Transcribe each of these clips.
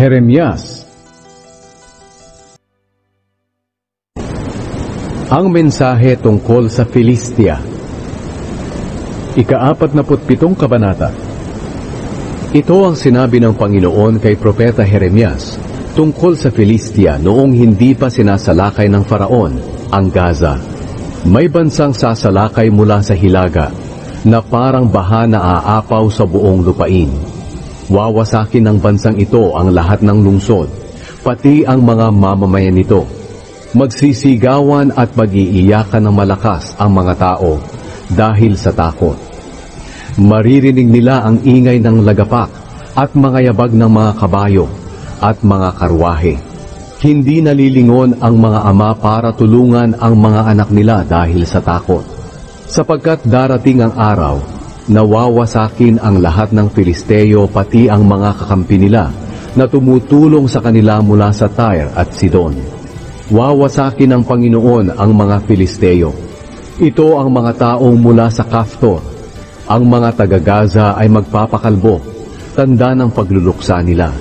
Jeremias. Ang mensahe tungkol sa Filistia. Ika-47 kabanata. Ito ang sinabi ng Panginoon kay Propeta Jeremias tungkol sa Filistia noong hindi pa sinasalakay ng Faraon ang Gaza. May bansang sasalakay mula sa hilaga na parang baha na aapaw sa buong lupain. Wawasakin ng bansang ito ang lahat ng lungsod, pati ang mga mamamayan nito. Magsisigawan at mag-iiyakan ng malakas ang mga tao dahil sa takot. Maririnig nila ang ingay ng lagapak at mga yabag ng mga kabayo at mga karwahe. Hindi nalilingon ang mga ama para tulungan ang mga anak nila dahil sa takot. Sapagkat darating ang araw, nawawasakin ang lahat ng Filisteo pati ang mga kakampi nila na tumutulong sa kanila mula sa Tyre at Sidon. Wawasakin ng Panginoon ang mga Filisteo. Ito ang mga taong mula sa Kaftor. Ang mga taga-Gaza ay magpapakalbo, tanda ng pagluluksa nila.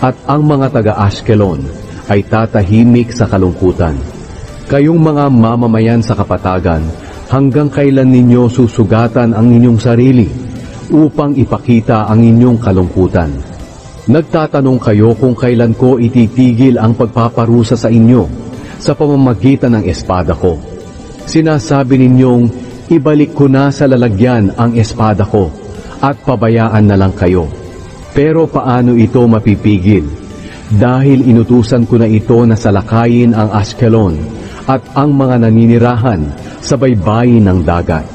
At ang mga taga-Ashkelon ay tatahimik sa kalungkutan. Kayong mga mamamayan sa kapatagan, hanggang kailan ninyo susugatan ang inyong sarili upang ipakita ang inyong kalungkutan? Nagtatanong kayo kung kailan ko ititigil ang pagpaparusa sa inyo sa pamamagitan ng espada ko. Sinasabi ninyong, ibalik ko na sa lalagyan ang espada ko at pabayaan na lang kayo. Pero paano ito mapipigil? Dahil inutusan ko na ito na salakayin ang Ashkelon at ang mga naninirahan sa baybayin ng dagat.